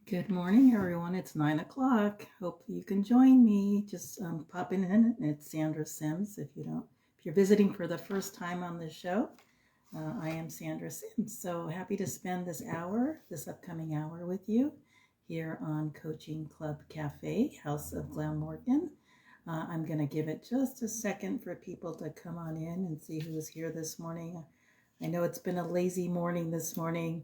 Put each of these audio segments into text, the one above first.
Good morning, everyone. It's 9 o'clock. Hope you can join me. Just popping in. It's Sandra Sims. If you're visiting for the first time on the show, I am Sandra Sims. So happy to spend this upcoming hour with you here on Coaching Club Cafe, House of Glamorgan. I'm going to give it just a second for people to come on in and see who's here this morning. I know it's been a lazy morning this morning,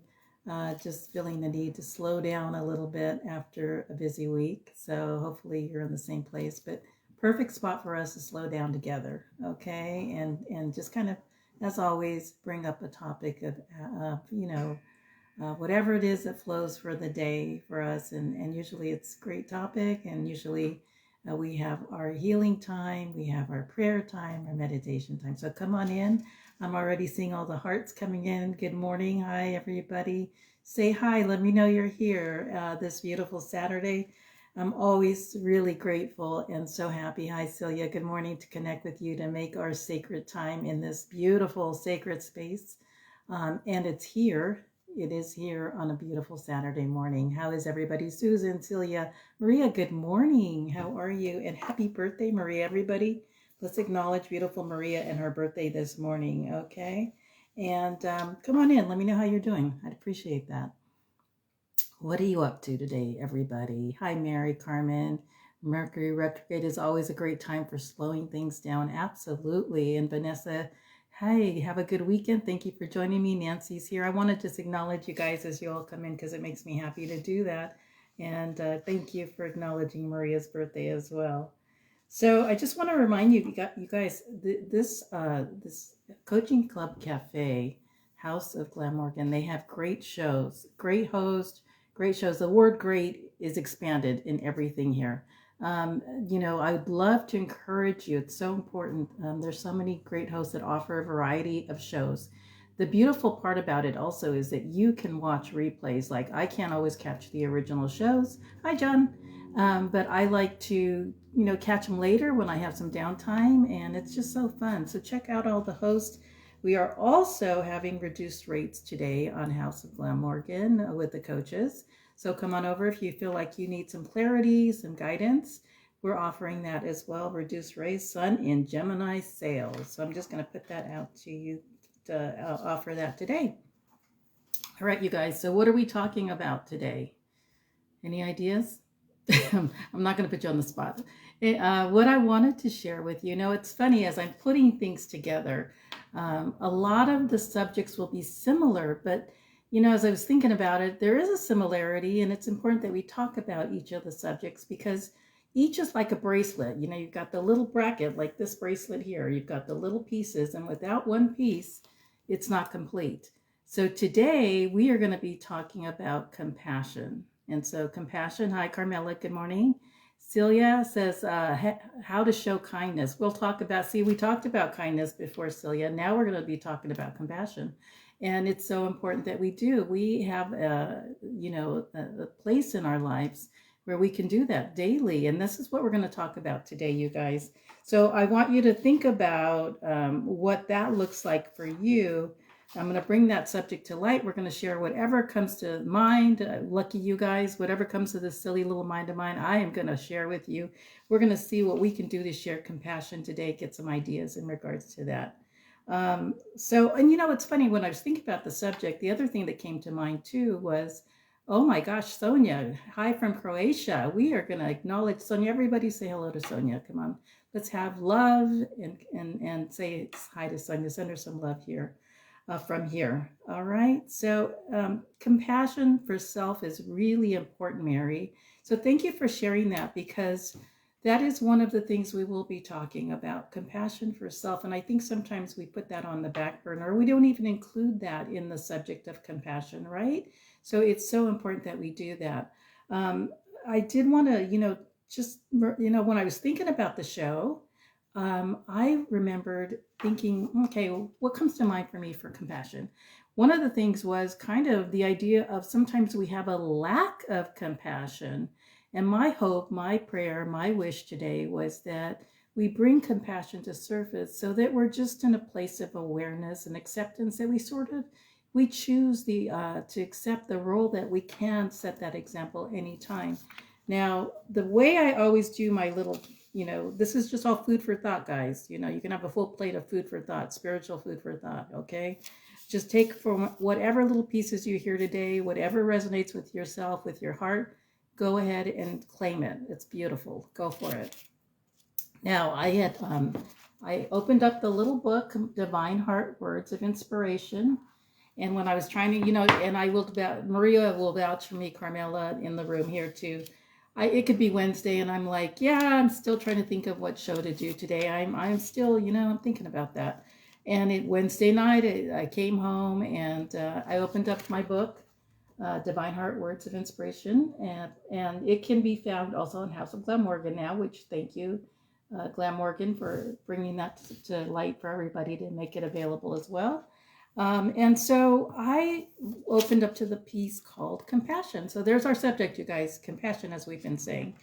just feeling the need to slow down a little bit after a busy week. So hopefully you're in the same place, but perfect spot for us to slow down together, okay? And just kind of, as always, bring up a topic of, whatever it is that flows for the day for us. And usually it's a great topic, and usually we have our healing time, we have our prayer time, our meditation time. So come on in. I'm already seeing all the hearts coming in. Good morning. Hi, everybody. Say hi. Let me know you're here this beautiful Saturday. I'm always really grateful and so happy. Hi, Celia. Good morning, to connect with you to make our sacred time in this beautiful sacred space. And it is here on a beautiful Saturday morning. How is everybody? Susan, Celia, Maria, good morning. How are you? And happy birthday, Maria, everybody. Let's acknowledge beautiful Maria and her birthday this morning, okay? And come on in. Let me know how you're doing. I'd appreciate that. What are you up to today, everybody? Hi, Mary, Carmen. Mercury retrograde is always a great time for slowing things down. Absolutely. And Vanessa, hi, have a good weekend. Thank you for joining me. Nancy's here. I want to just acknowledge you guys as you all come in because it makes me happy to do that. And thank you for acknowledging Maria's birthday as well. So I just want to remind you guys, this Coaching Club Cafe, House of Glamorgan, they have great shows, great host, great shows. The word "great" is expanded in everything here. I would love to encourage you. It's so important. There's so many great hosts that offer a variety of shows. The beautiful part about it also is that you can watch replays. Like I can't always catch the original shows. Hi, John. But I like to, catch them later when I have some downtime, and it's just so fun. So check out all the hosts. We are also having reduced rates today on House of Glamorgan with the coaches. So come on over if you feel like you need some clarity, some guidance. We're offering that as well. Reduced rates, Sun in Gemini sales. So I'm just going to put that out to you to offer that today. All right, you guys. So what are we talking about today? Any ideas? I'm not going to put you on the spot. What I wanted to share with you, it's funny as I'm putting things together, a lot of the subjects will be similar, but as I was thinking about it, there is a similarity, and it's important that we talk about each of the subjects because each is like a bracelet. You've got the little bracket, like this bracelet here, you've got the little pieces, and without one piece, it's not complete. So today we are going to be talking about compassion. And so compassion. Hi, Carmela. Good morning. Celia says, how to show kindness. We talked about kindness before, Celia. Now we're going to be talking about compassion. And it's so important that we do. We have a place in our lives where we can do that daily. And this is what we're going to talk about today, you guys. So I want you to think about what that looks like for you. I'm going to bring that subject to light. We're going to share whatever comes to mind. Lucky you guys, whatever comes to this silly little mind of mine, I am going to share with you. We're going to see what we can do to share compassion today, get some ideas in regards to that. It's funny, when I was thinking about the subject, the other thing that came to mind too was, oh my gosh, Sonia, hi from Croatia. We are going to acknowledge Sonia. Everybody say hello to Sonia. Come on, let's have love and say hi to Sonia. Send her some love here. From here. All right. So compassion for self is really important, Mary. So thank you for sharing that, because that is one of the things we will be talking about, compassion for self. And I think sometimes we put that on the back burner. We don't even include that in the subject of compassion, right? So it's so important that we do that. I did want to, when I was thinking about the show, I remembered thinking, okay, what comes to mind for me for compassion? One of the things was kind of the idea of sometimes we have a lack of compassion. And my hope, my prayer, my wish today was that we bring compassion to surface so that we're just in a place of awareness and acceptance, that we sort of We choose to accept the role that we can set that example anytime. Now, the way I always do my little, this is just all food for thought, guys. You can have a full plate of food for thought, spiritual food for thought, okay? Just take from whatever little pieces you hear today, whatever resonates with yourself, with your heart, go ahead and claim it. It's beautiful. Go for it. Now, I opened up the little book, Divine Heart Words of Inspiration. And when I was trying to, and Maria will vouch for me, Carmela in the room here too. It could be Wednesday, and I'm like, yeah, I'm still trying to think of what show to do today. I'm still, I'm thinking about that. And Wednesday night, I came home and I opened up my book, Divine Heart Words of Inspiration, and it can be found also in House of Glamorgan now. Which thank you, Glamorgan, for bringing that to light for everybody to make it available as well. And so I opened up to the piece called Compassion. So there's our subject, you guys, compassion, as we've been saying.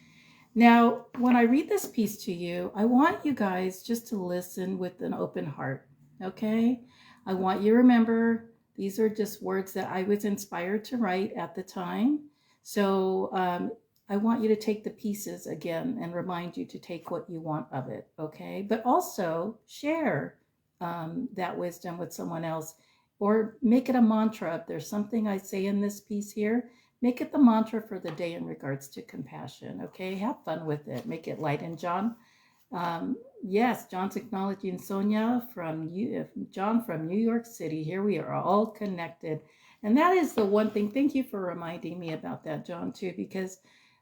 Now, when I read this piece to you, I want you guys just to listen with an open heart, okay? I want you to remember these are just words that I was inspired to write at the time. So I want you to take the pieces again and remind you to take what you want of it, okay? But also share that wisdom with someone else, or make it a mantra. If there's something I say in this piece here, make it the mantra for the day in regards to compassion. Okay, have fun with it. Make it light. And John, yes, John's acknowledging Sonia John from New York City. Here we are all connected, and that is the one thing. Thank you for reminding me about that, John, too, because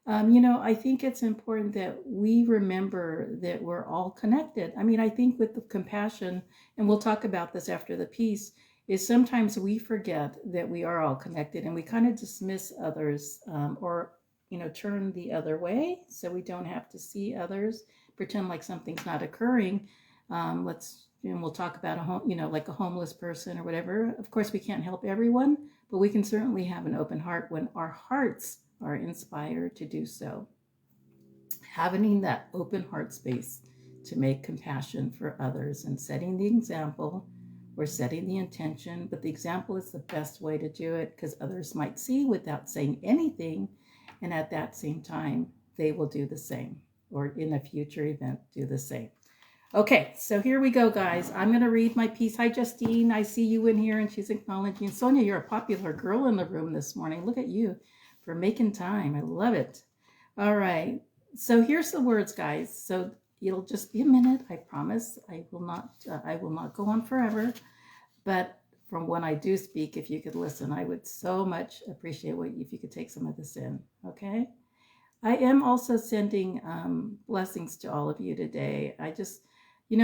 I think it's important that we remember that we're all connected. I mean, I think with the compassion, and we'll talk about this after the piece, is sometimes we forget that we are all connected and we kind of dismiss others, or, turn the other way so we don't have to see others, pretend like something's not occurring. We'll talk about like a homeless person or whatever. Of course, we can't help everyone, but we can certainly have an open heart when our hearts are inspired to do so. Having that open heart space to make compassion for others and setting the example or setting the intention, but the example is the best way to do it because others might see without saying anything, and at that same time, they will do the same, or in a future event, do the same. Okay, so here we go, guys. I'm going to read my piece. Hi, Justine. I see you in here, and she's acknowledging. Sonia, you're a popular girl in the room this morning. Look at you for making time. I love it. All right. So here's the words, guys. So it'll just be a minute. I promise. I will not go on forever. But from when I do speak, if you could listen, I would so much appreciate if you could take some of this in. Okay. I am also sending blessings to all of you today. I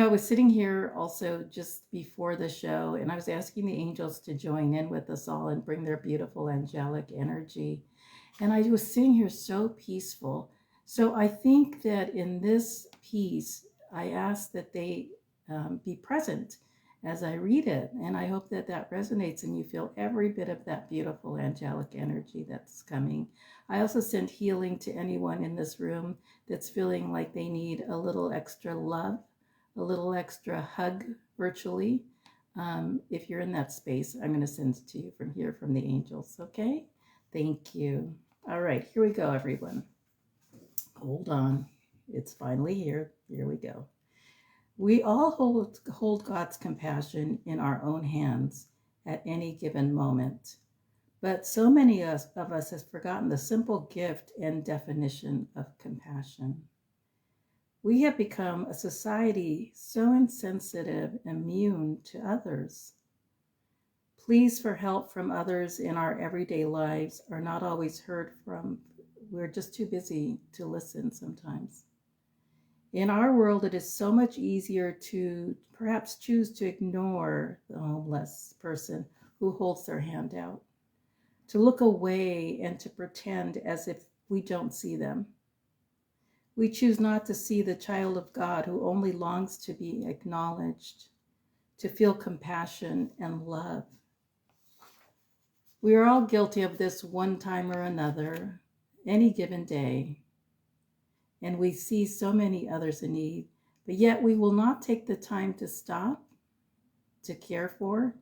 was sitting here also just before the show, and I was asking the angels to join in with us all and bring their beautiful angelic energy. And I was sitting here so peaceful. So I think that in this piece, I ask that they be present as I read it. And I hope that that resonates and you feel every bit of that beautiful angelic energy that's coming. I also send healing to anyone in this room that's feeling like they need a little extra love, a little extra hug virtually. If you're in that space, I'm going to send it to you from here, from the angels. Okay? Thank you. All right, here we go, everyone. Hold on. It's finally here. Here we go. We all hold God's compassion in our own hands at any given moment. But so many of us have forgotten the simple gift and definition of compassion. We have become a society so insensitive, immune to others. Pleas for help from others in our everyday lives are not always heard from. We're just too busy to listen sometimes. In our world, it is so much easier to perhaps choose to ignore the homeless person who holds their hand out, to look away and to pretend as if we don't see them. We choose not to see the child of God who only longs to be acknowledged, to feel compassion and love. We are all guilty of this one time or another, any given day. And we see so many others in need, but yet we will not take the time to stop, to care for,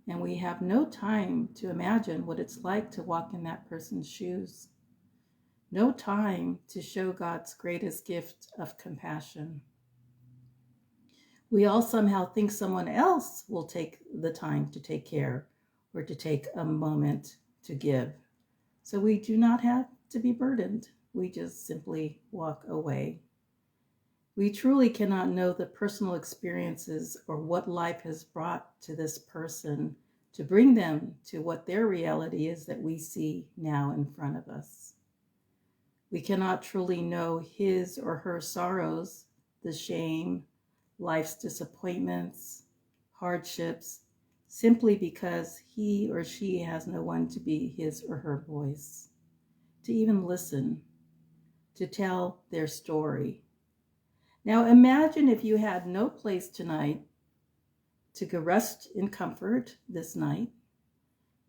and we have no time to imagine what it's like to walk in that person's shoes. No time to show God's greatest gift of compassion. We all somehow think someone else will take the time to take care or to take a moment to give. So we do not have to be burdened. We just simply walk away. We truly cannot know the personal experiences or what life has brought to this person to bring them to what their reality is that we see now in front of us. We cannot truly know his or her sorrows, the shame, life's disappointments, hardships, simply because he or she has no one to be his or her voice, to even listen, to tell their story. Now imagine if you had no place tonight to go rest in comfort this night,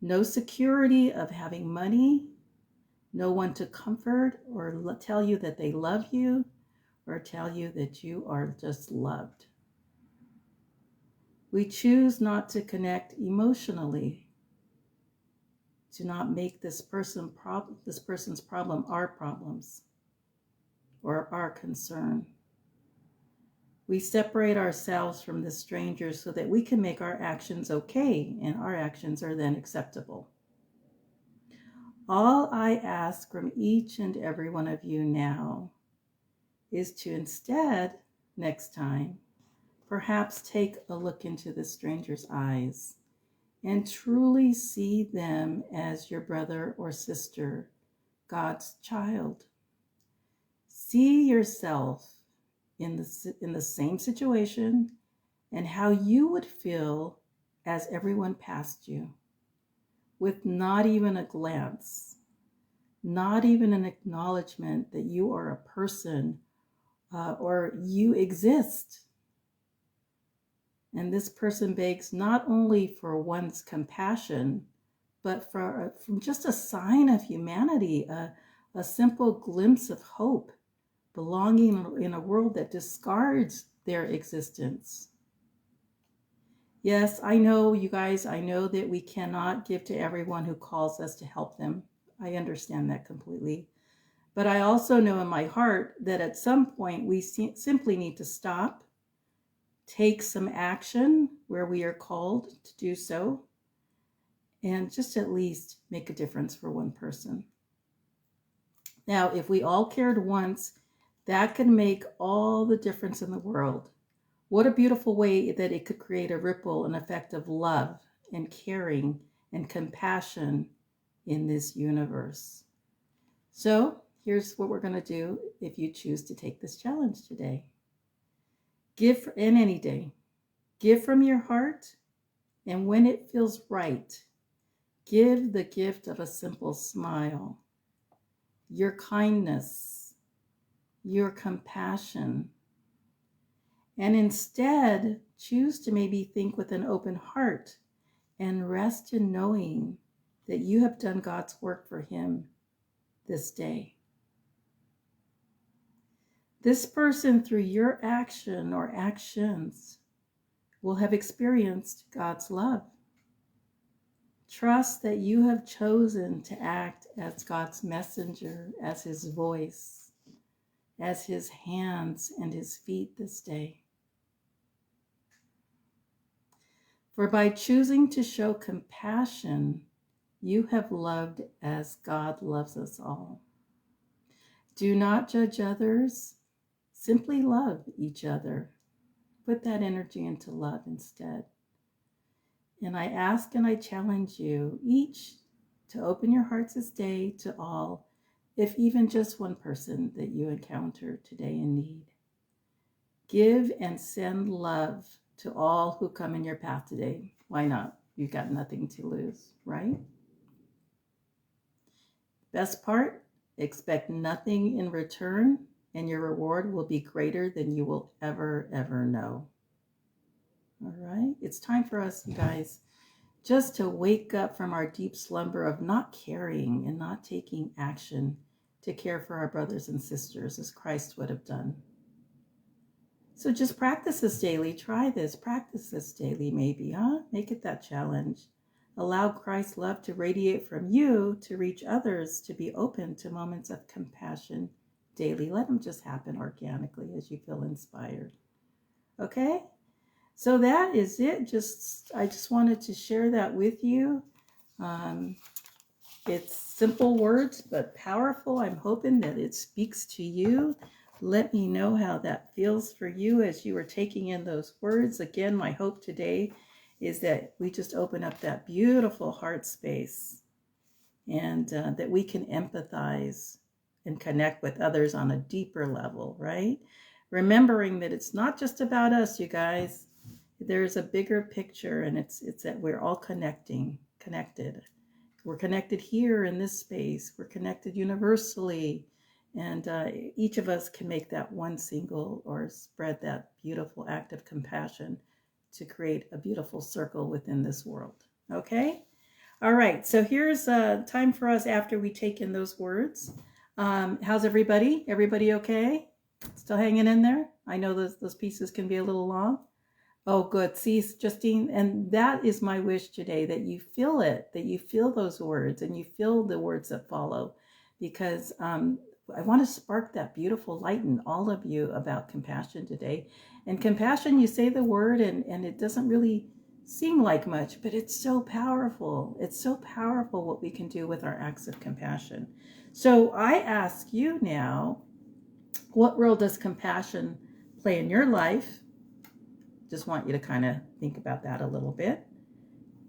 no security of having money, no one to comfort or tell you that they love you or tell you that you are just loved. We choose not to connect emotionally, to not make this person's problem our problems or our concern. We separate ourselves from the stranger so that we can make our actions okay, and our actions are then acceptable. All I ask from each and every one of you now is to instead, next time, perhaps take a look into the stranger's eyes and truly see them as your brother or sister, God's child. See yourself in the same situation and how you would feel as everyone passed you, with not even a glance, not even an acknowledgement that you are a person or you exist. And this person begs not only for one's compassion, but from just a sign of humanity, a simple glimpse of hope, belonging in a world that discards their existence. Yes, I know, you guys, I know that we cannot give to everyone who calls us to help them. I understand that completely. But I also know in my heart that at some point we simply need to stop, take some action where we are called to do so, and just at least make a difference for one person. Now, if we all cared once, that could make all the difference in the world. What a beautiful way that it could create a ripple, an effect of love and caring and compassion in this universe. So here's what we're going to do if you choose to take this challenge today. Give in any day. Give from your heart, and when it feels right, give the gift of a simple smile, your kindness, your compassion, and instead choose to maybe think with an open heart and rest in knowing that you have done God's work for him this day. This person, through your action or actions, will have experienced God's love. Trust that you have chosen to act as God's messenger, as his voice, as his hands and his feet this day. For by choosing to show compassion, you have loved as God loves us all. Do not judge others, simply love each other. Put that energy into love instead. And I ask and I challenge you each to open your hearts this day to all, if even just one person that you encounter today in need. Give and send love to all who come in your path today. Why not? You've got nothing to lose, right? Best part, expect nothing in return, and your reward will be greater than you will ever know. All right? It's time for us, you guys, just to wake up from our deep slumber of not caring and not taking action to care for our brothers and sisters as Christ would have done. So just practice this daily. Try this. Practice this daily, maybe, huh? Make it that challenge. Allow Christ's love to radiate from you to reach others, to be open to moments of compassion daily. Let them just happen organically as you feel inspired. Okay? So that is it. I just wanted to share that with you. It's simple words, but powerful. I'm hoping that it speaks to you. Let me know how that feels for you as you are taking in those words. Again, my hope today is that we just open up that beautiful heart space and that we can empathize and connect with others on a deeper level, right? Remembering that it's not just about us, you guys. There's a bigger picture, and it's that we're all connected. We're connected here in this space. We're connected universally. And each of us can make that one single or spread that beautiful act of compassion to create a beautiful circle within this world. Okay? All right. So here's time for us after we take in those words. How's everybody? Everybody okay? Still hanging in there? I know those pieces can be a little long. Oh, good. See, Justine, and that is my wish today, that you feel it, that you feel those words and you feel the words that follow, because I want to spark that beautiful light in all of you about compassion today. And compassion, you say the word and it doesn't really seem like much, but it's so powerful. It's so powerful what we can do with our acts of compassion. So I ask you now, what role does compassion play in your life? Just want you to kind of think about that a little bit.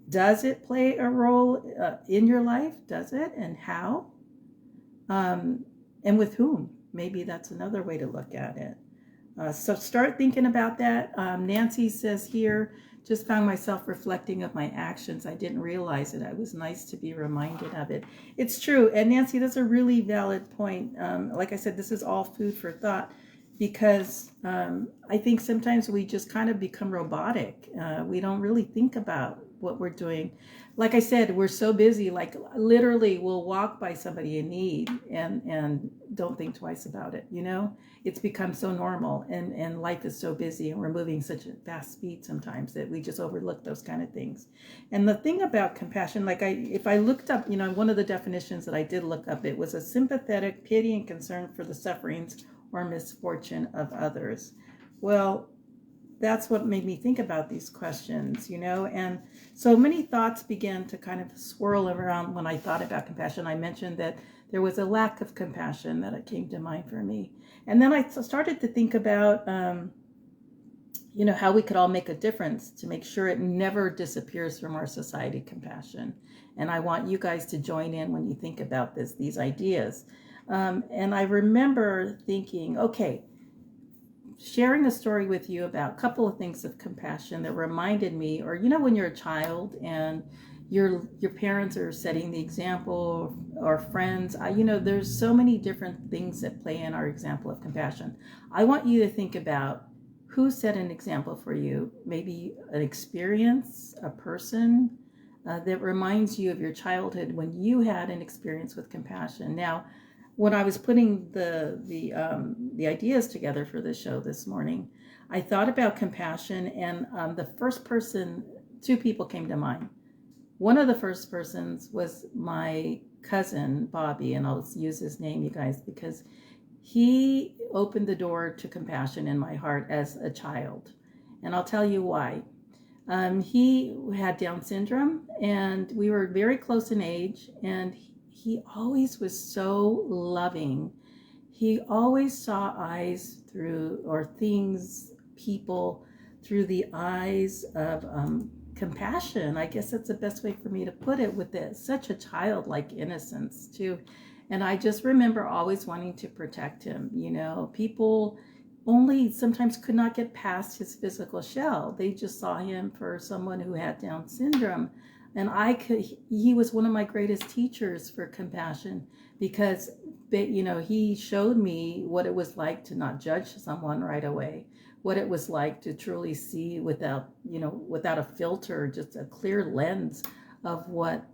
Does it play a role in your life? Does it? And how? And with whom? Maybe that's another way to look at it. So start thinking about that. Nancy says here, just found myself reflecting of my actions. I didn't realize it. It was nice to be reminded of it. It's true. And Nancy, that's a really valid point. Like I said, this is all food for thought, because I think sometimes we just kind of become robotic. We don't really think about what we're doing. Like I said, we're so busy, like literally we'll walk by somebody in need and don't think twice about it. You know, it's become so normal, and life is so busy and we're moving such a fast speed sometimes that we just overlook those kind of things. And the thing about compassion, like if I looked up, you know, one of the definitions that I did look up, it was a sympathetic pity and concern for the sufferings or misfortune of others. Well, that's what made me think about these questions, you know, and so many thoughts began to kind of swirl around when I thought about compassion. I mentioned that there was a lack of compassion that came to mind for me. And then I started to think about, you know, how we could all make a difference to make sure it never disappears from our society, compassion. And I want you guys to join in when you think about these ideas. And I remember thinking, okay, sharing a story with you about a couple of things of compassion that reminded me, or, you know, when you're a child and your parents are setting the example, or friends, you know, there's so many different things that play in our example of compassion. I want you to think about who set an example for you, maybe an experience, a person that reminds you of your childhood when you had an experience with compassion. Now, when I was putting the ideas together for this show this morning, I thought about compassion, and the first person, two people came to mind. One of the first persons was my cousin, Bobby, and I'll use his name, you guys, because he opened the door to compassion in my heart as a child. And I'll tell you why. He had Down syndrome, and we were very close in age, and he always was so loving. He always saw eyes through, or things, people, through the eyes of compassion. I guess that's the best way for me to put it, with such a childlike innocence too. And I just remember always wanting to protect him. You know, people only sometimes could not get past his physical shell. They just saw him for someone who had Down syndrome. And he was one of my greatest teachers for compassion, because, you know, he showed me what it was like to not judge someone right away, what it was like to truly see without a filter, just a clear lens of what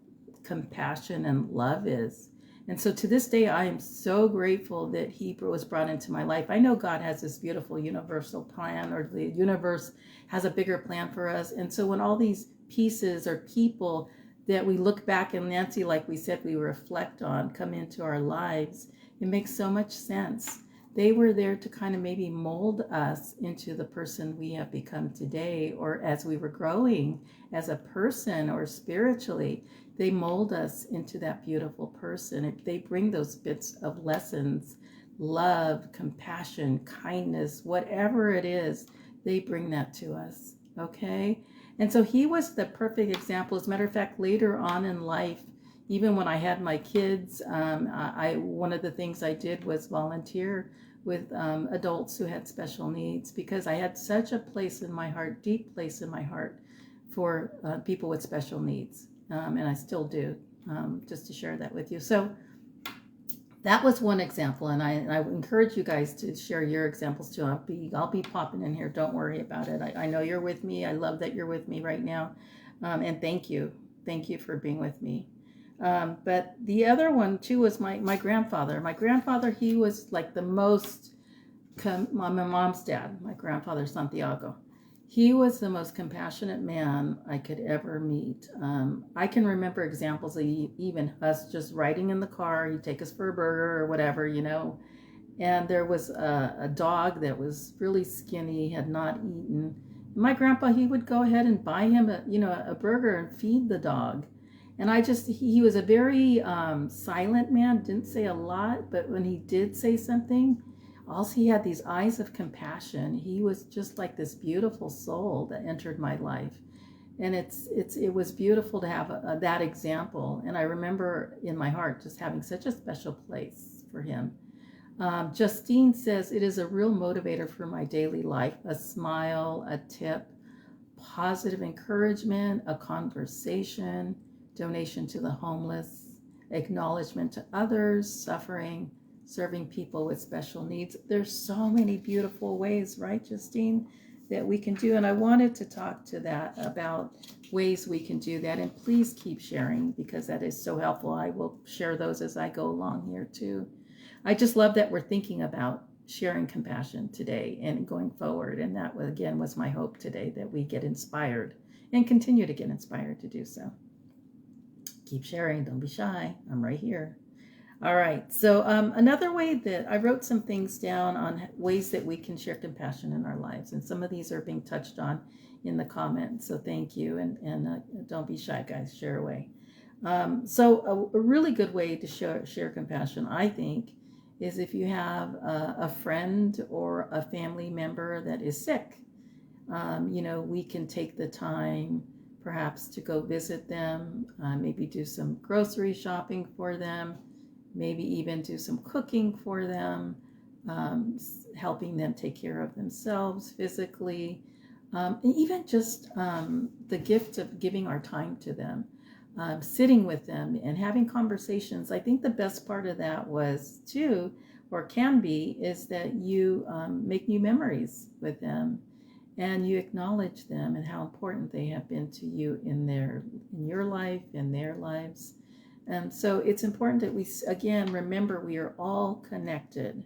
compassion and love is. And so to this day, I am so grateful that he was brought into my life. I know God has this beautiful universal plan, or the universe has a bigger plan for us. And so when all these pieces or people that we look back, and Nancy, like we said, we reflect on, come into our lives, it makes so much sense. They were there to kind of maybe mold us into the person we have become today, or as we were growing as a person or spiritually, they mold us into that beautiful person. They bring those bits of lessons, love, compassion, kindness, whatever it is, they bring that to us. Okay? And so he was the perfect example. As a matter of fact, later on in life, even when I had my kids, one of the things I did was volunteer with adults who had special needs, because I had such a place in my heart, deep place in my heart, for people with special needs, and I still do. Just to share that with you. So that was one example, and I encourage you guys to share your examples too. I'll be popping in here. Don't worry about it. I know you're with me. I love that you're with me right now, and thank you for being with me. But the other one too was my grandfather. My grandfather, he was like the most, my mom's dad, my grandfather Santiago. He was the most compassionate man I could ever meet. I can remember examples of even us just riding in the car. He'd take us for a burger or whatever, and there was a dog that was really skinny, had not eaten. My grandpa, he would go ahead and buy him a burger and feed the dog. And he was a very silent man, didn't say a lot, but when he did say something, also he had these eyes of compassion. He was just like this beautiful soul that entered my life. And it was beautiful to have that example. And I remember in my heart just having such a special place for him. Justine says, it is a real motivator for my daily life. A smile, a tip, positive encouragement, a conversation, donation to the homeless, acknowledgement to others suffering, serving people with special needs. There's so many beautiful ways, right, Justine, that we can do. And I wanted to talk to that about ways we can do that. And please keep sharing, because that is so helpful. I will share those as I go along here too. I just love that we're thinking about sharing compassion today and going forward. And that, again, was my hope today, that we get inspired and continue to get inspired to do so. Keep sharing. Don't be shy. I'm right here. All right. So another way that I wrote some things down on ways that we can share compassion in our lives. And some of these are being touched on in the comments. So thank you. And don't be shy, guys. Share away. So a really good way to share compassion, I think, is if you have a friend or a family member that is sick. We can take the time perhaps to go visit them, maybe do some grocery shopping for them, maybe even do some cooking for them, helping them take care of themselves physically, and even just the gift of giving our time to them, sitting with them and having conversations. I think the best part of that was too, or can be, is that you make new memories with them, and you acknowledge them and how important they have been to you in your life, in their lives. And so it's important that we, again, remember we are all connected.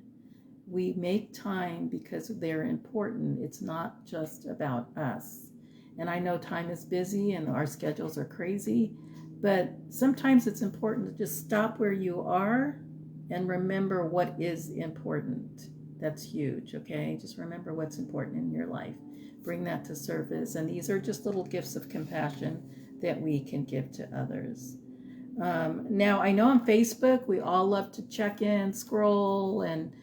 We make time because they're important. It's not just about us. And I know time is busy and our schedules are crazy, but sometimes it's important to just stop where you are and remember what is important. That's huge, okay? Just remember what's important in your life. Bring that to surface. And these are just little gifts of compassion that we can give to others. Now, I know on Facebook, we all love to check in, scroll, and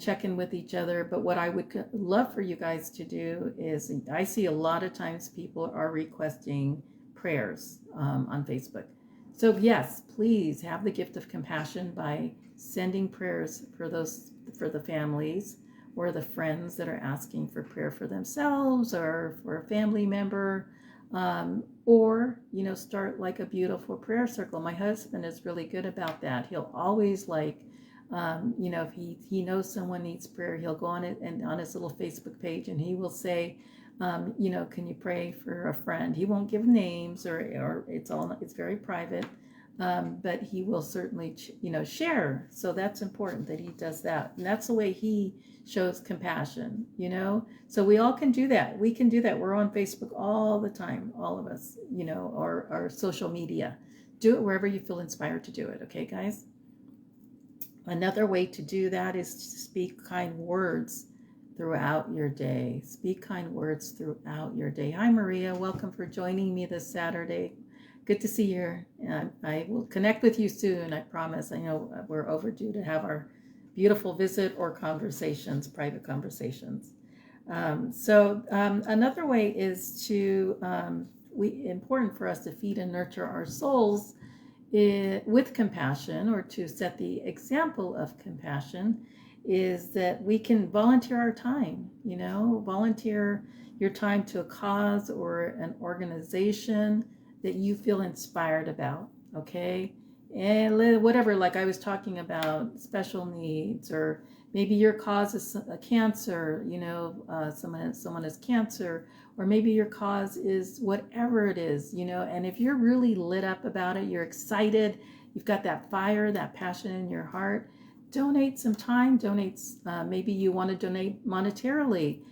check in with each other. But what I would love for you guys to do is, I see a lot of times people are requesting prayers on Facebook. So yes, please have the gift of compassion by sending prayers for the families or the friends that are asking for prayer for themselves or for a family member, or start like a beautiful prayer circle. My husband is really good about that. He'll always if he knows someone needs prayer, he'll go on it and on his little Facebook page, and he will say, can you pray for a friend? He won't give names, or it's very private. but he will certainly, share. So that's important that he does that. And that's the way he shows compassion, So we all can do that. We can do that. We're on Facebook all the time, all of us, or our social media. Do it wherever you feel inspired to do it. Okay, guys? Another way to do that is to speak kind words throughout your day. Speak kind words throughout your day. Hi, Maria. Welcome for joining me this Saturday. Good to see you. I will connect with you soon, I promise. I know we're overdue to have our beautiful visit or conversations, private conversations. Another way is important for us to feed and nurture our souls with compassion, or to set the example of compassion, is that we can volunteer our time, volunteer your time to a cause or an organization that you feel inspired about, okay? And whatever, like I was talking about special needs, or maybe your cause is a cancer, someone has cancer, or maybe your cause is whatever it is, and if you're really lit up about it, you're excited, you've got that fire, that passion in your heart, donate some time, maybe you want to donate monetarily.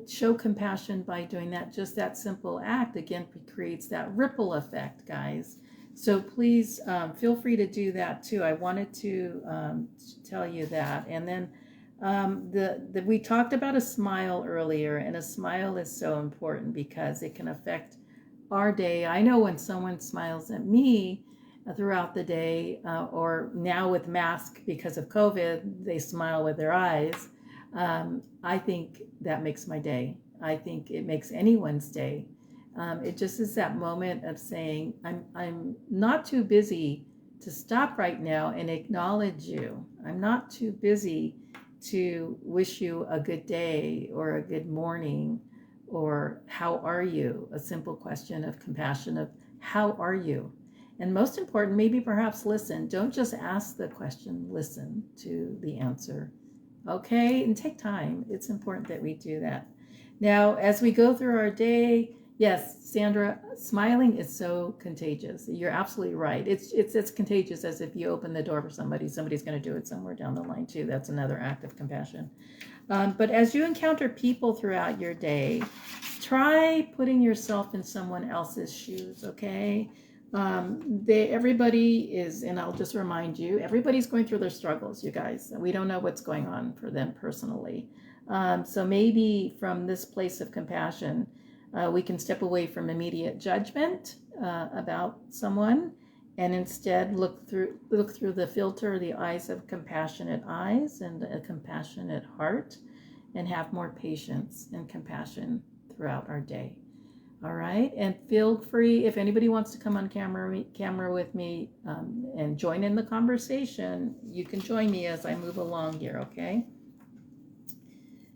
Show compassion by doing that. Just that simple act, again, creates that ripple effect, guys. So please feel free to do that too. I wanted to tell you that. And then we talked about a smile earlier, and a smile is so important because it can affect our day. I know when someone smiles at me throughout the day, or now with mask because of COVID, they smile with their eyes. I think that makes my day. I think it makes anyone's day. It just is that moment of saying, I'm not too busy to stop right now and acknowledge you. I'm not too busy to wish you a good day or a good morning, or how are you? A simple question of compassion of how are you? And most important, maybe perhaps listen. Don't just ask the question, listen to the answer. Okay, and take time. It's important that we do that. Now, as we go through our day, yes, Sandra, smiling is so contagious. You're absolutely right. It's contagious, as if you open the door for somebody's going to do it somewhere down the line too. That's another act of compassion. But as you encounter people throughout your day, try putting yourself in someone else's shoes, okay? Everybody is, and I'll just remind you, everybody's going through their struggles, you guys. We don't know what's going on for them personally. So maybe from this place of compassion, we can step away from immediate judgment about someone, and instead look through the filter, the eyes of compassionate eyes and a compassionate heart, and have more patience and compassion throughout our day. All right, and feel free, if anybody wants to come on camera with me and join in the conversation, you can join me as I move along here, okay?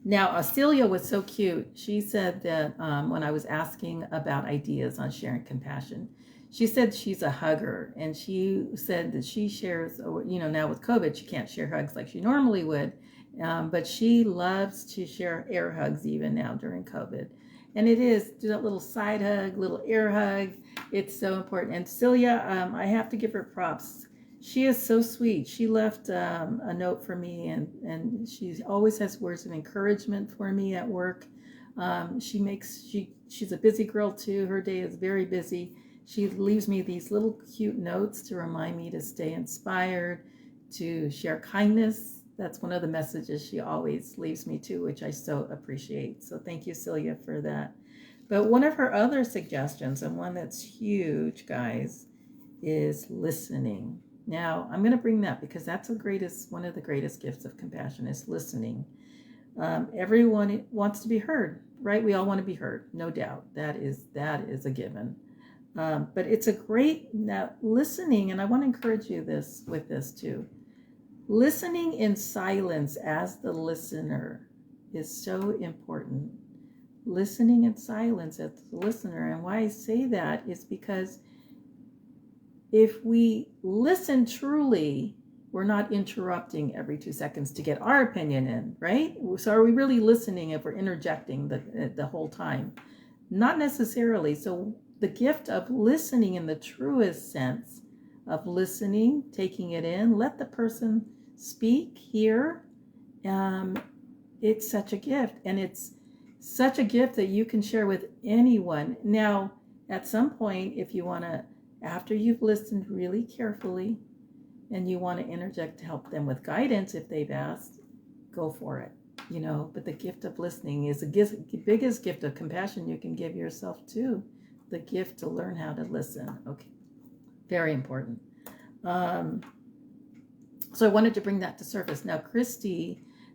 Now, Celia was so cute. She said that when I was asking about ideas on sharing compassion, she said she's a hugger, and she said that she shares, now with COVID, she can't share hugs like she normally would, but she loves to share air hugs even now during COVID. And it is, do that little side hug, little air hug. It's so important. And Celia, I have to give her props. She is so sweet. She left a note for me, and she always has words of encouragement for me at work. She's a busy girl too. Her day is very busy. She leaves me these little cute notes to remind me to stay inspired, to share kindness. That's one of the messages she always leaves me too, which I so appreciate. So thank you, Celia, for that. But one of her other suggestions, and one that's huge, guys, is listening. Now, I'm going to bring that because that's one of the greatest gifts of compassion is listening. Everyone wants to be heard, right? We all want to be heard, no doubt. That is a given. But it's a great listening, and I want to encourage you with this too. Listening in silence as the listener is so important. Listening in silence as the listener. And why I say that is because if we listen truly, we're not interrupting every 2 seconds to get our opinion in, right? So are we really listening if we're interjecting the whole time? Not necessarily. So the gift of listening in the truest sense of listening, taking it in. Let the person speak, hear. It's such a gift, and it's such a gift that you can share with anyone. Now, at some point, if you want to, after you've listened really carefully and you want to interject to help them with guidance if they've asked, go for it. But the gift of listening is the biggest gift of compassion you can give yourself too. The gift to learn how to listen. Okay, very important. So I wanted to bring that to surface. Now,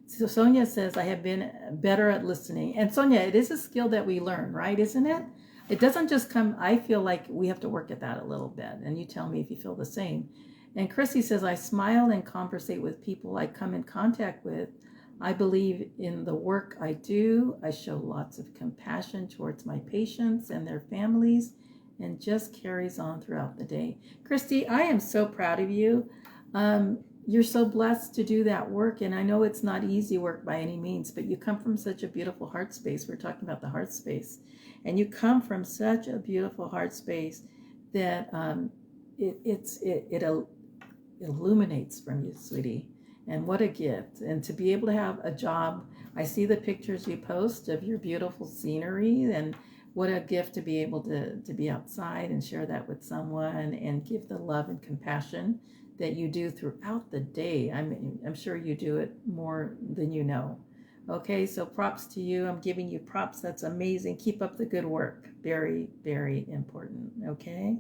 Sonia says, I have been better at listening. And Sonia, it is a skill that we learn, right? Isn't it? It doesn't just come, I feel like we have to work at that a little bit. And you tell me if you feel the same. And Christy says, I smile and conversate with people I come in contact with. I believe in the work I do. I show lots of compassion towards my patients and their families, and just carries on throughout the day. Christy, I am so proud of you. You're so blessed to do that work, and I know it's not easy work by any means, but you come from such a beautiful heart space. We're talking about the heart space, and you come from such a beautiful heart space that it illuminates from you, sweetie. And what a gift. And to be able to have a job. I see the pictures you post of your beautiful scenery, and what a gift to be able to be outside and share that with someone and give the love and compassion that you do throughout the day. I'm sure you do it more than you know. Okay, so props to you. I'm giving you props. That's amazing. Keep up the good work. Very, very important. Okay.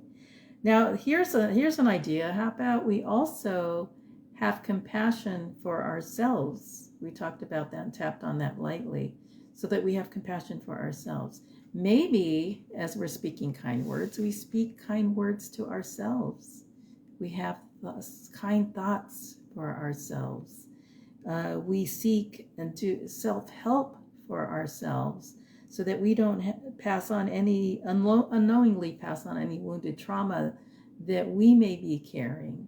Now here's an idea. How about we also have compassion for ourselves? We talked about that and tapped on that lightly, so that we have compassion for ourselves. Maybe as we're speaking kind words, we speak kind words to ourselves. We have kind thoughts for ourselves. We seek and do self-help for ourselves, so that we don't unknowingly pass on any wounded trauma that we may be carrying.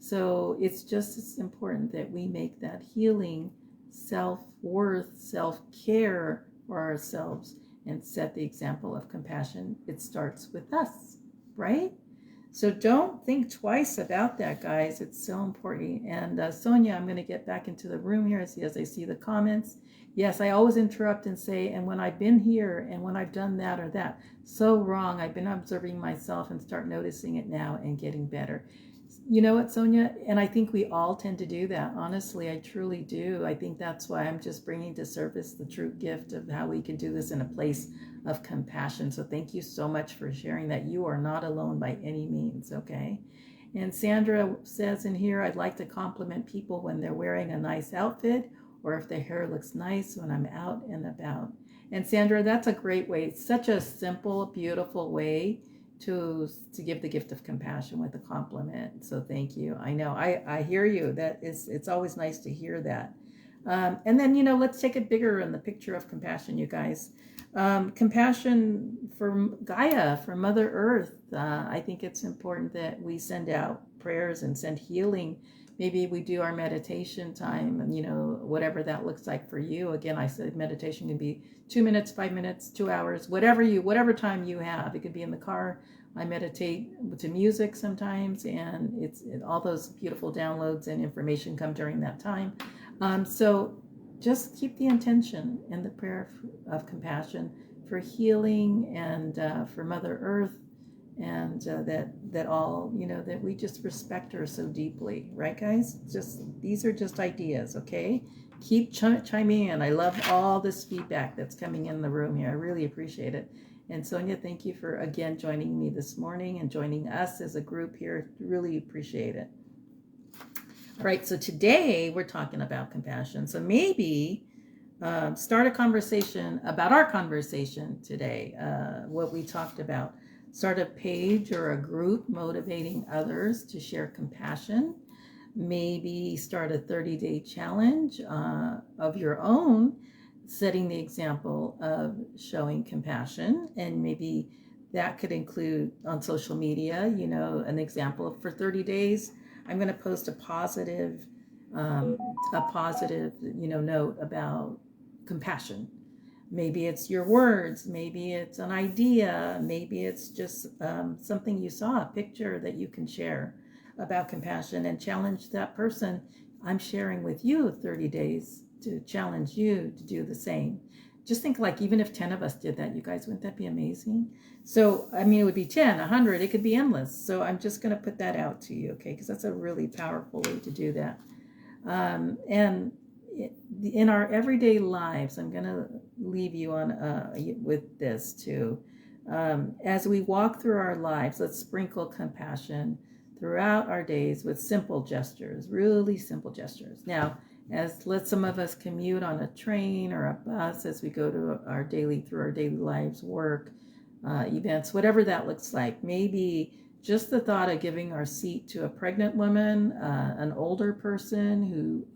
So it's just as important that we make that healing, self-worth, self-care for ourselves, and set the example of compassion. It starts with us, right? So don't think twice about that, guys. It's so important. And Sonia, I'm going to get back into the room here as I see the comments. Yes, I always interrupt and say, and when I've been here and when I've done that or that. So wrong. I've been observing myself and start noticing it now and getting better. You know what, Sonia? And I think we all tend to do that. Honestly, I truly do. I think that's why I'm just bringing to surface the true gift of how we can do this in a place of compassion. So thank you so much for sharing that. You are not alone by any means, okay? And Sandra says in here, I'd like to compliment people when they're wearing a nice outfit, or if their hair looks nice when I'm out and about. And Sandra, that's a great way. It's such a simple, beautiful way to give the gift of compassion with a compliment. So thank you. I know, I hear you. It's always nice to hear that. And then, let's take it bigger in the picture of compassion, you guys. Compassion for Gaia, for Mother Earth. I think it's important that we send out prayers and send healing. Maybe we do our meditation time, and whatever that looks like for you. Again, I said meditation can be 2 minutes, 5 minutes, 2 hours, whatever time you have. It could be in the car. I meditate to music sometimes, and all those beautiful downloads and information come during that time. So just keep the intention and the prayer of compassion for healing and for Mother Earth, and that all, that we just respect her so deeply, right, guys? These are just ideas, okay? Keep chiming in. I love all this feedback that's coming in the room here. I really appreciate it. And Sonia, thank you for again joining me this morning and joining us as a group here. Really appreciate it. All right, so today we're talking about compassion. So maybe start a conversation about our conversation today, what we talked about. Start a page or a group motivating others to share compassion. Maybe start a 30-day challenge of your own, setting the example of showing compassion. And maybe that could include on social media, an example for 30 days. I'm going to post a positive, note about compassion. Maybe it's your words, maybe it's an idea, maybe it's just something you saw, a picture that you can share. about compassion and challenge that person. I'm sharing with you 30 days to challenge you to do the same. Just think, like, even if 10 of us did that, you guys, wouldn't that be amazing? So, I mean, it would be 10, 100, it could be endless. So I'm just going to put that out to you, okay? Because that's a really powerful way to do that. And in our everyday lives, I'm going to leave you on with this too. As we walk through our lives, let's sprinkle compassion throughout our days with simple gestures, really simple gestures. Now, as some of us commute on a train or a bus as we go to through our daily lives, work, events, whatever that looks like. Maybe just the thought of giving our seat to a pregnant woman, an older person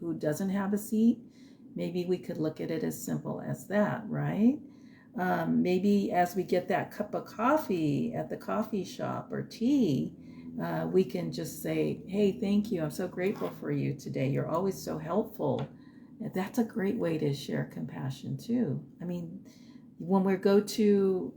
who doesn't have a seat, maybe we could look at it as simple as that, right? Maybe as we get that cup of coffee at the coffee shop or tea, we can just say, hey, thank you. I'm so grateful for you today. You're always so helpful. That's a great way to share compassion too. I mean, when we go to,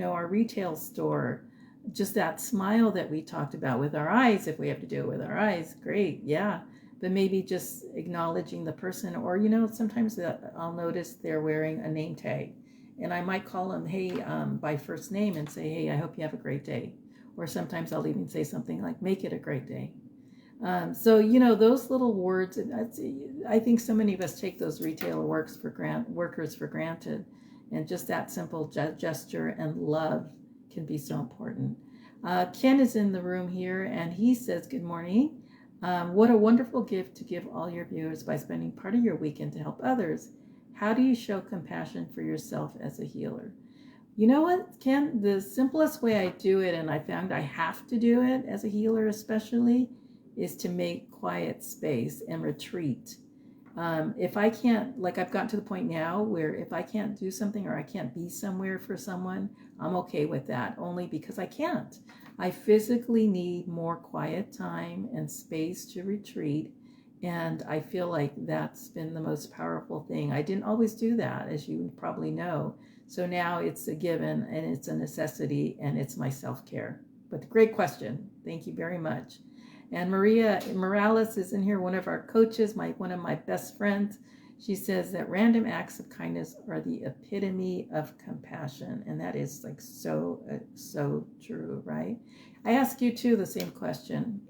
our retail store, just that smile that we talked about with our eyes, if we have to do it with our eyes, great, yeah. But maybe just acknowledging the person, or, sometimes I'll notice they're wearing a name tag. And I might call them, hey, by first name and say, hey, I hope you have a great day. Or sometimes I'll even say something like, make it a great day. So, those little words, I think so many of us take those retailer workers for granted. And just that simple gesture and love can be so important. Ken is in the room here, and he says, good morning. What a wonderful gift to give all your viewers by spending part of your weekend to help others. How do you show compassion for yourself as a healer? You know what, Ken? The simplest way I do it, and I found I have to do it as a healer especially, is to make quiet space and retreat. If I can't, like I've gotten to the point now where if I can't do something or I can't be somewhere for someone, I'm okay with that, only because I can't. I physically need more quiet time and space to retreat. And I feel like that's been the most powerful thing. I didn't always do that, as you probably know. So now it's a given and it's a necessity and it's my self-care. But great question. Thank you very much. And Maria Morales is in here, one of our coaches, one of my best friends. She says that random acts of kindness are the epitome of compassion. And that is like so true, right? I ask you too the same question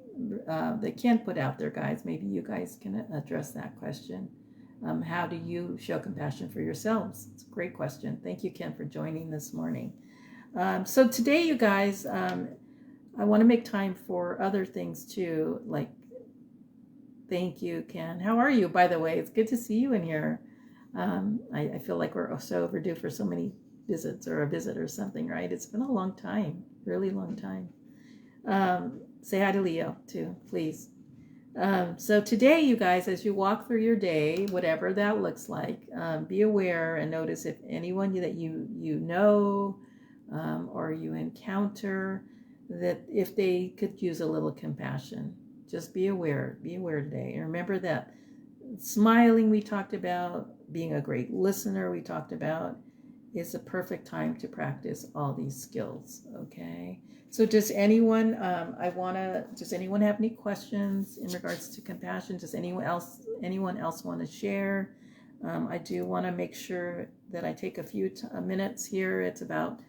that Ken put out there, guys. Maybe you guys can address that question. How do you show compassion for yourselves? It's a great question. Thank you, Ken, for joining this morning. So today, you guys, I want to make time for other things too, like, thank you, Ken. How are you, by the way? It's good to see you in here. I feel like we're so overdue for so many visits or a visit or something, right? It's been a long time, really long time. Say hi to Leo too, please. So today, you guys, as you walk through your day, whatever that looks like, be aware and notice if anyone that you know or you encounter, that if they could use a little compassion. Just be aware today. And remember that smiling we talked about, being a great listener we talked about, is a perfect time to practice all these skills, okay? So does anyone have any questions in regards to compassion? Does anyone else want to share? I do want to make sure that I take a few minutes here. It's about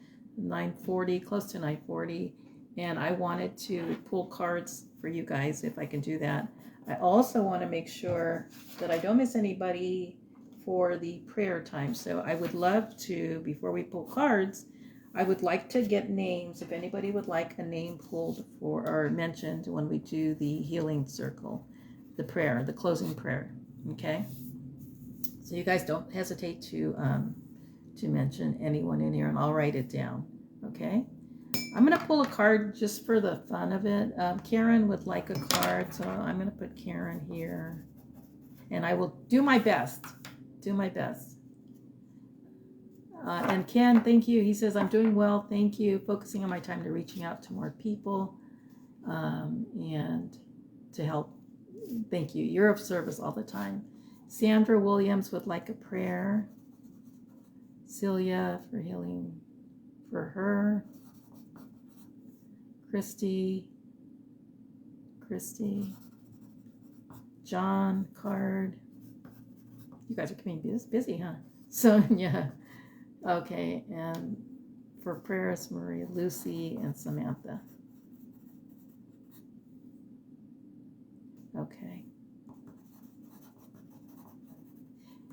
9:40, close to 9:40. And I wanted to pull cards for you guys, if I can do that. I also want to make sure that I don't miss anybody for the prayer time. So I would love to, before we pull cards, I would like to get names. If anybody would like a name pulled for or mentioned when we do the healing circle, the prayer, the closing prayer. Okay? So you guys don't hesitate to mention anyone in here, and I'll write it down. Okay? I'm going to pull a card just for the fun of it. Karen would like a card, so I'm going to put Karen here. And I will do my best. And Ken, thank you. He says, I'm doing well, thank you. Focusing on my time to reaching out to more people and to help. Thank you. You're of service all the time. Sandra Williams would like a prayer. Celia for healing for her. Christy. John, card. You guys are keeping busy, huh? Sonia. Okay, and for prayers, Marie, Lucy, and Samantha. Okay.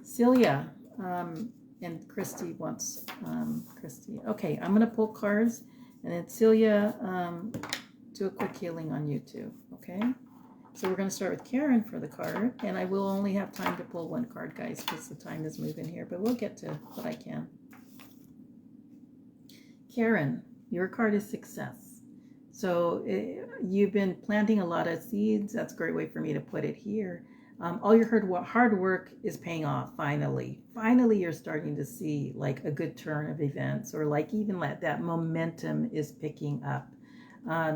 Celia, and Christy wants Christy. Okay, I'm going to pull cards, and then Celia, do a quick healing on you too. Okay? So we're going to start with Karen for the card, and I will only have time to pull one card, guys, because the time is moving here, but we'll get to what I can. Karen, your card is success. So you've been planting a lot of seeds. That's a great way for me to put it here. All your hard work is paying off finally. Finally, you're starting to see like a good turn of events, or like even like that momentum is picking up.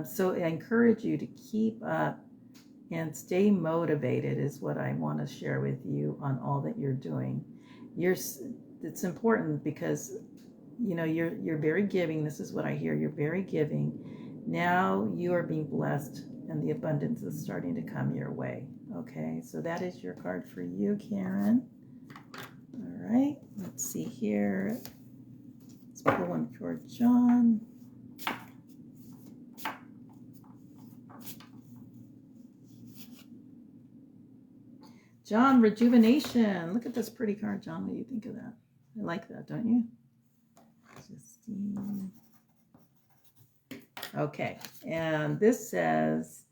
So I encourage you to keep up and stay motivated is what I want to share with you on all that you're doing. It's important because you're very giving. This is what I hear. You're very giving. Now you are being blessed and the abundance is starting to come your way. Okay, so that is your card for you, Karen. All right, let's see here. Let's pull one for John. John, rejuvenation. Look at this pretty card, John. What do you think of that? I like that, don't you? Justine. Okay, and this says,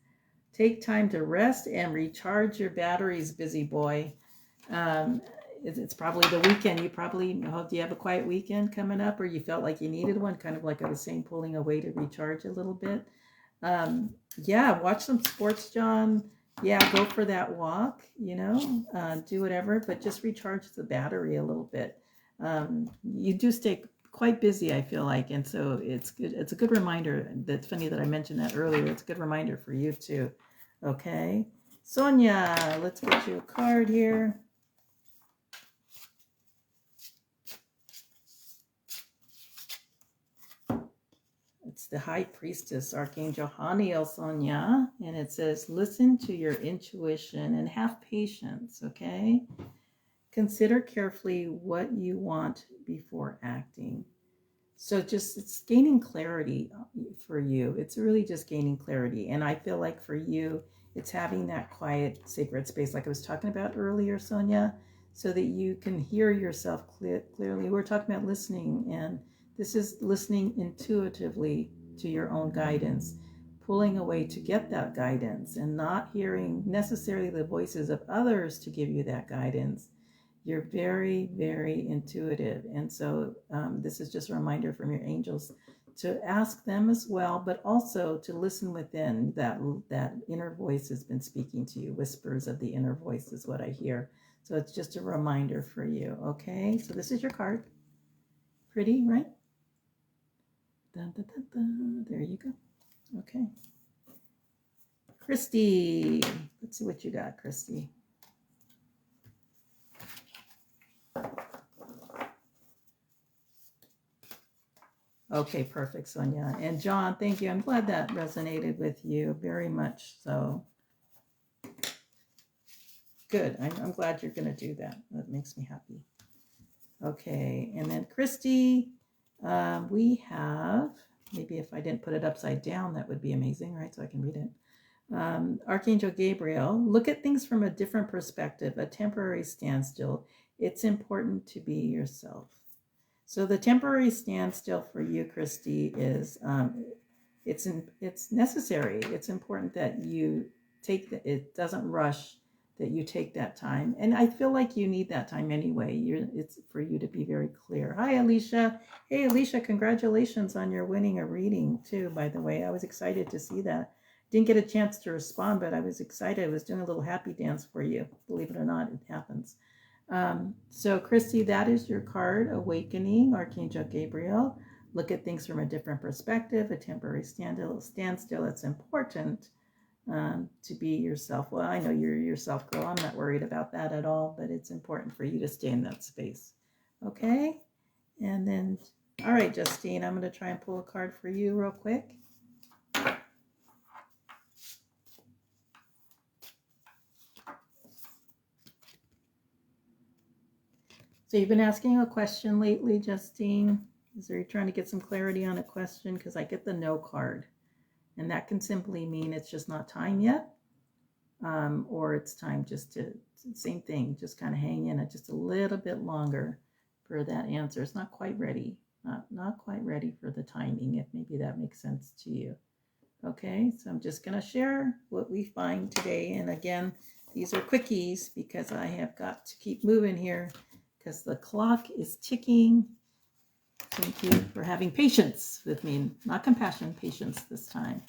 take time to rest and recharge your batteries, busy boy. It's probably the weekend. Do you have a quiet weekend coming up, or you felt like you needed one, kind of like I was saying, pulling away to recharge a little bit? Yeah, watch some sports, John. Yeah, go for that walk, do whatever, but just recharge the battery a little bit. You do stay quite busy, I feel like, and so it's good. It's a good reminder. That's funny that I mentioned that earlier. It's a good reminder for you too. Okay, Sonia, let's get you a card here. It's the High Priestess, Archangel Haniel, Sonia, and it says, listen to your intuition and have patience, okay? Consider carefully what you want before acting. So it's gaining clarity for you. It's really just gaining clarity. And I feel like for you, it's having that quiet, sacred space like I was talking about earlier, Sonia, so that you can hear yourself clearly. We're talking about listening, and this is listening intuitively to your own guidance, pulling away to get that guidance and not hearing necessarily the voices of others to give you that guidance. You're very, very intuitive. And so this is just a reminder from your angels to ask them as well, but also to listen within. That inner voice has been speaking to you. Whispers of the inner voice is what I hear. So it's just a reminder for you. Okay, so this is your card. Pretty, right? Dun, dun, dun, dun. There you go. Okay. Christy, let's see what you got, Christy. Okay, perfect, Sonia. And John, thank you. I'm glad that resonated with you very much. So good. I'm glad you're going to do that. That makes me happy. Okay, and then Christy, we have, maybe if I didn't put it upside down, that would be amazing, right? So I can read it. Archangel Gabriel, look at things from a different perspective, a temporary standstill. It's important to be yourself. So the temporary standstill for you, Christy, is it's necessary. It's important that you it doesn't rush, that you take that time. And I feel like you need that time anyway. It's for you to be very clear. Hi, Alicia. Hey, Alicia, congratulations on your winning a reading too, by the way. I was excited to see that. Didn't get a chance to respond, but I was excited. I was doing a little happy dance for you. Believe it or not, it happens. So Christy, that is your card, Awakening, Archangel Gabriel. Look at things from a different perspective, a temporary standstill. It's important to be yourself. Well, I know you're yourself, girl. I'm not worried about that at all, but it's important for you to stay in that space. Okay? And then, all right, Justine, I'm going to try and pull a card for you real quick. So you've been asking a question lately, Justine. Is there, you trying to get some clarity on a question? Because I get the no card. And that can simply mean it's just not time yet. Or it's time just to, same thing, just kind of hang in it just a little bit longer for that answer. It's not quite ready. Not quite ready for the timing, if maybe that makes sense to you. Okay, so I'm just going to share what we find today. And again, these are quickies because I have got to keep moving here because the clock is ticking. Thank you for having patience with me, not compassion, patience this time.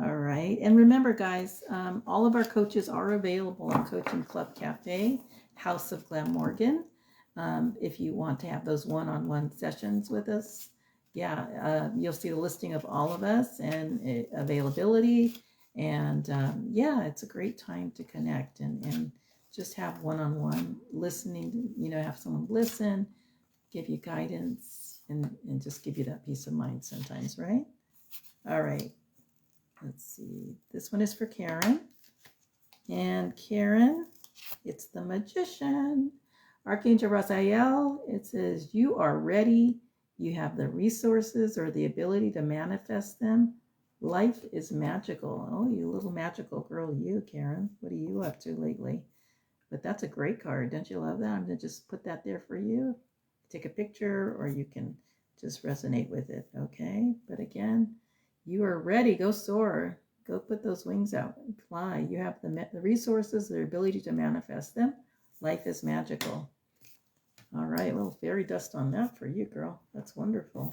All right, and remember, guys, all of our coaches are available on Coaching Club Cafe, House of Glamorgan. If you want to have those one-on-one sessions with us, yeah, you'll see the listing of all of us and availability. And yeah, it's a great time to connect and just have one-on-one listening, have someone listen, give you guidance, and just give you that peace of mind sometimes, right? All right. Let's see. This one is for Karen. And Karen, it's the Magician. Archangel Raziel, it says, you are ready. You have the resources or the ability to manifest them. Life is magical. Oh, you little magical girl, you, Karen. What are you up to lately? But that's a great card. Don't you love that? I'm going to just put that there for you. Take a picture or you can just resonate with it, okay? But again, you are ready. Go soar. Go put those wings out and fly. You have the resources, the ability to manifest them. Life is magical. All right, a little fairy dust on that for you, girl. That's wonderful.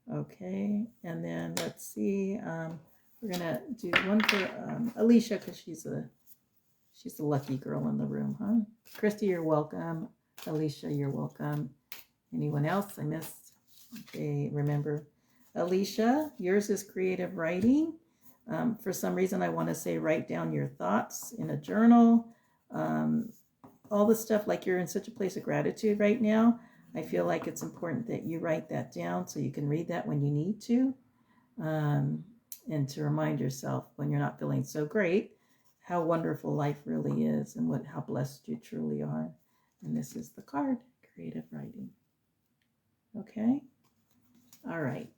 Okay, and then let's see. We're gonna do one for Alicia because she's the lucky girl in the room, huh? Christy, you're welcome. Alicia, you're welcome. Anyone else I missed? Okay, remember, Alicia, yours is creative writing. For some reason, I want to say write down your thoughts in a journal. All the stuff, like you're in such a place of gratitude right now. I feel like it's important that you write that down so you can read that when you need to. And to remind yourself when you're not feeling so great, how wonderful life really is and how blessed you truly are. And this is the card, creative writing. Okay. All right.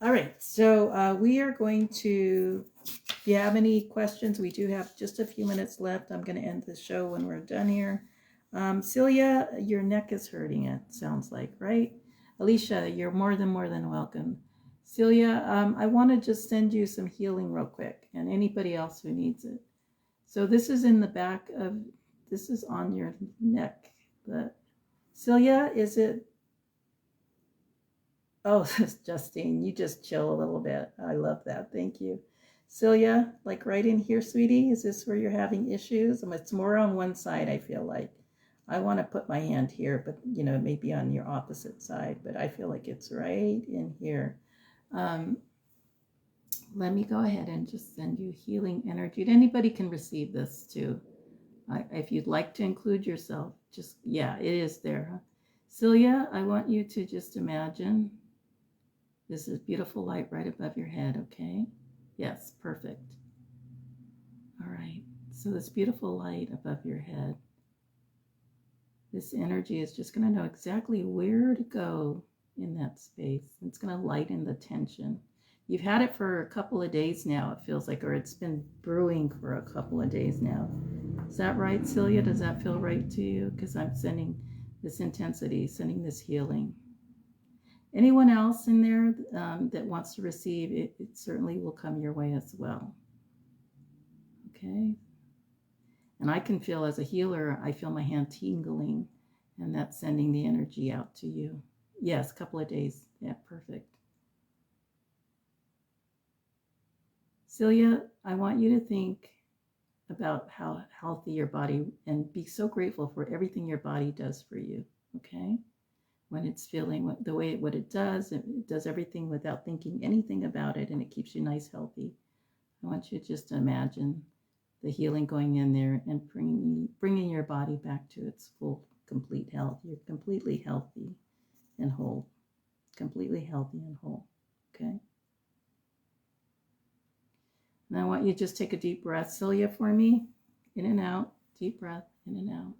All right. So we are going to, if you have any questions, we do have just a few minutes left. I'm going to end the show when we're done here. Celia, your neck is hurting, it sounds like, right? Alicia, you're more than welcome. Celia, I want to just send you some healing real quick, and anybody else who needs it. So this is in the back of, this is on your neck. But Celia, is it? Oh, Justine, you just chill a little bit. I love that. Thank you. Celia, like right in here, sweetie, is this where you're having issues? It's more on one side, I feel like. I want to put my hand here, but maybe on your opposite side, but I feel like it's right in here. Let me go ahead and just send you healing energy. Anybody can receive this too. If you'd like to include yourself, just, yeah, it is there. Huh? Celia, I want you to just imagine this is beautiful light right above your head, okay? Yes, perfect. All right, so this beautiful light above your head, this energy is just going to know exactly where to go in that space. It's going to lighten the tension. You've had it for a couple of days now, it feels like, or it's been brewing for a couple of days now. Is that right, Celia? Does that feel right to you? Because I'm sending this intensity, sending this healing. Anyone else in there that wants to receive it, it certainly will come your way as well. Okay. And I can feel, as a healer, I feel my hand tingling, and that's sending the energy out to you. Yes, a couple of days. Yeah, perfect. Celia, I want you to think about how healthy your body, and be so grateful for everything your body does for you, okay? When it's feeling the way what it does everything without thinking anything about it, and it keeps you nice, healthy. I want you just to imagine the healing going in there and bringing your body back to its full, complete health. You're completely healthy and whole. Completely healthy and whole, okay? And I want you to just take a deep breath, Celia, for me. In and out. Deep breath, in and out.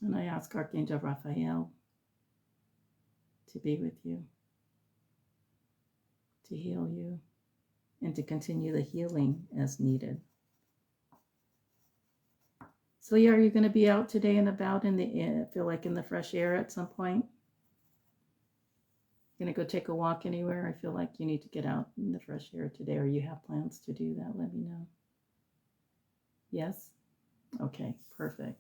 And I ask Archangel Raphael to be with you, to heal you, and to continue the healing as needed. Celia, are you going to be out today and about in the feel like in the fresh air at some point? Going to go take a walk anywhere? I feel like you need to get out in the fresh air today, or you have plans to do that. Let me know. Yes? Okay, perfect.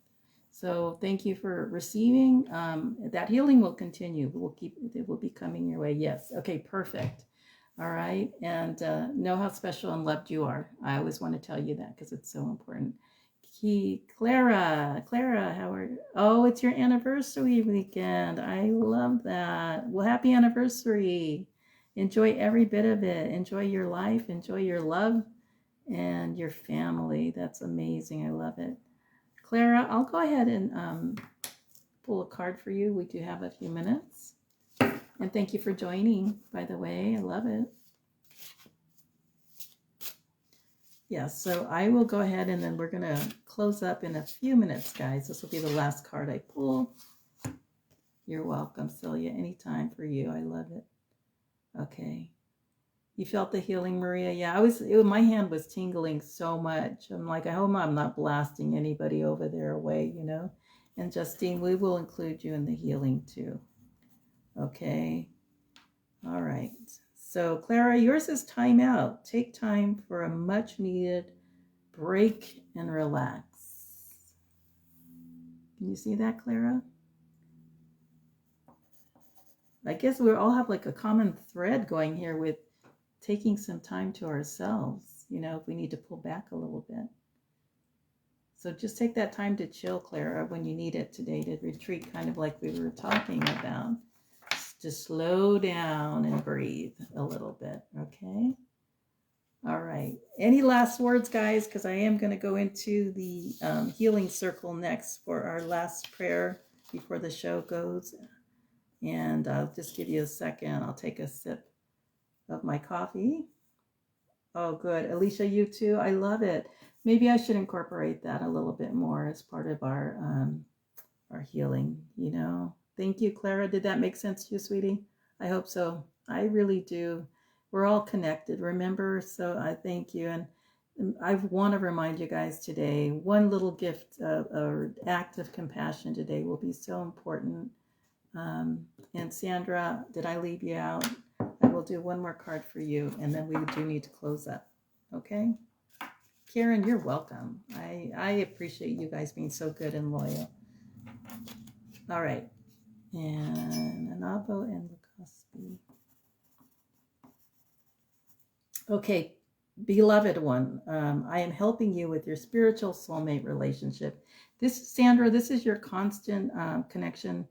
So thank you for receiving. That healing will continue. It will be coming your way. Yes. Okay, perfect. All right. And know how special and loved you are. I always want to tell you that because it's so important. Clara, how are you? Oh, it's your anniversary weekend. I love that. Well, happy anniversary. Enjoy every bit of it. Enjoy your life. Enjoy your love and your family. That's amazing. I love it. Clara, I'll go ahead and pull a card for you. We do have a few minutes. And thank you for joining, by the way. I love it. Yes, so I will go ahead and then we're going to close up in a few minutes, guys. This will be the last card I pull. You're welcome, Celia. Anytime for you. I love it. Okay. You felt the healing, Maria? Yeah, my hand was tingling so much. I'm like, I hope I'm not blasting anybody over there away, you know? And Justine, we will include you in the healing too. Okay. All right. So Clara, yours is time out. Take time for a much needed break and relax. Can you see that, Clara? I guess we all have like a common thread going here with taking some time to ourselves, you know, if we need to pull back a little bit. So just take that time to chill, Clara, when you need it today, to retreat, kind of like we were talking about. Just slow down and breathe a little bit, okay? All right. Any last words, guys? Because I am going to go into the healing circle next for our last prayer before the show goes. And I'll just give you a second. I'll take a sip of my coffee. Oh, good. Alicia, you too. I love it. Maybe I should incorporate that a little bit more as part of our healing, you know. Thank you, Clara. Did that make sense to you, sweetie? I hope so. I really do. We're all connected, remember? So I thank you. And I want to remind you guys today, one little gift or act of compassion today will be so important. And Sandra, did I leave you out? I will do one more card for you, and then we do need to close up. Okay? Karen, you're welcome. I appreciate you guys being so good and loyal. All right. And Anabo and Lucaspi. Okay, beloved one, I am helping you with your spiritual soulmate relationship. Sandra, this is your constant connection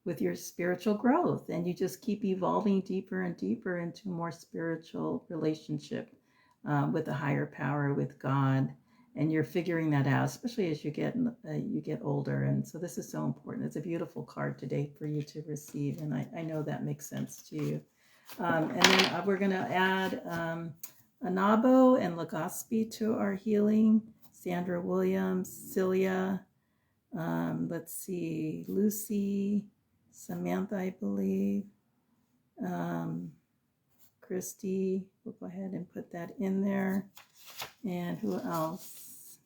with your spiritual growth, and you just keep evolving deeper and deeper into a more spiritual relationship with a higher power, with God, and you're figuring that out, especially as you get older. And so this is so important. It's a beautiful card today for you to receive, and I know that makes sense to you. And then we're going to add Anabo and Legaspi to our healing. Sandra Williams, Celia, let's see, Lucy, Samantha, I believe, Christy. We'll go ahead and put that in there. And who else?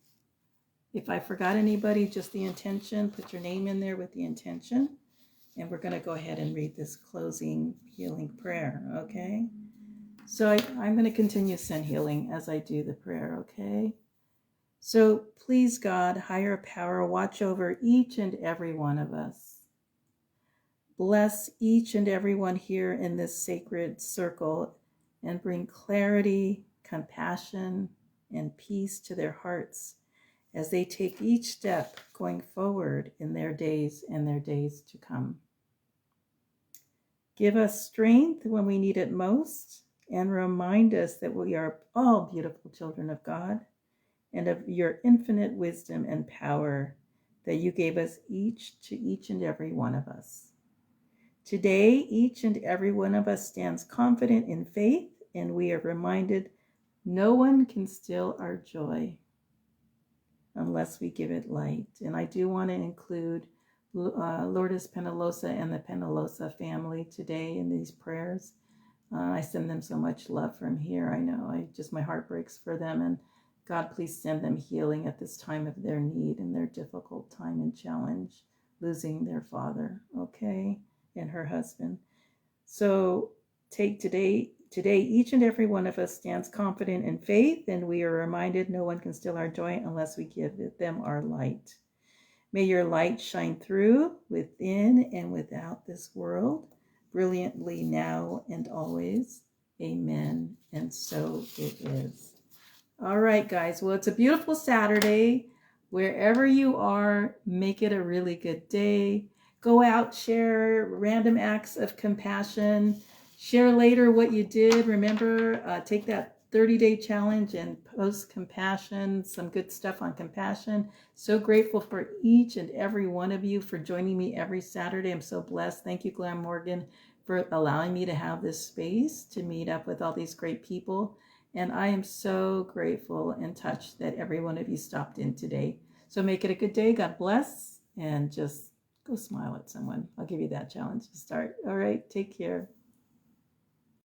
If I forgot anybody, just the intention, put your name in there with the intention. And we're going to go ahead and read this closing healing prayer, okay? So I'm going to continue send healing as I do the prayer, okay? So please, God, higher power, watch over each and every one of us. Bless each and every one here in this sacred circle and bring clarity, compassion, and peace to their hearts as they take each step going forward in their days and their days to come. Give us strength when we need it most, and remind us that we are all beautiful children of God and of your infinite wisdom and power that you gave us to each and every one of us. Today, each and every one of us stands confident in faith, and we are reminded no one can steal our joy unless we give it light. And I do want to include Lourdes Penalosa and the Penalosa family today in these prayers. I send them so much love from here. I know my heart breaks for them, and God, please send them healing at this time of their need and their difficult time and challenge, losing their father, okay, and her husband. So take today, each and every one of us stands confident in faith, and we are reminded no one can steal our joy unless we give them our light. May your light shine through, within and without this world, brilliantly now and always. Amen. And so it is. All right, guys. Well, it's a beautiful Saturday. Wherever you are, make it a really good day. Go out, share random acts of compassion. Share later what you did. Remember, take that 30-day challenge and post compassion, some good stuff on compassion. So grateful for each and every one of you for joining me every Saturday. I'm so blessed. Thank you, Glam Morgan, for allowing me to have this space to meet up with all these great people. And I am so grateful and touched that every one of you stopped in today. So make it a good day. God bless. And just go smile at someone. I'll give you that challenge to start. All right. Take care.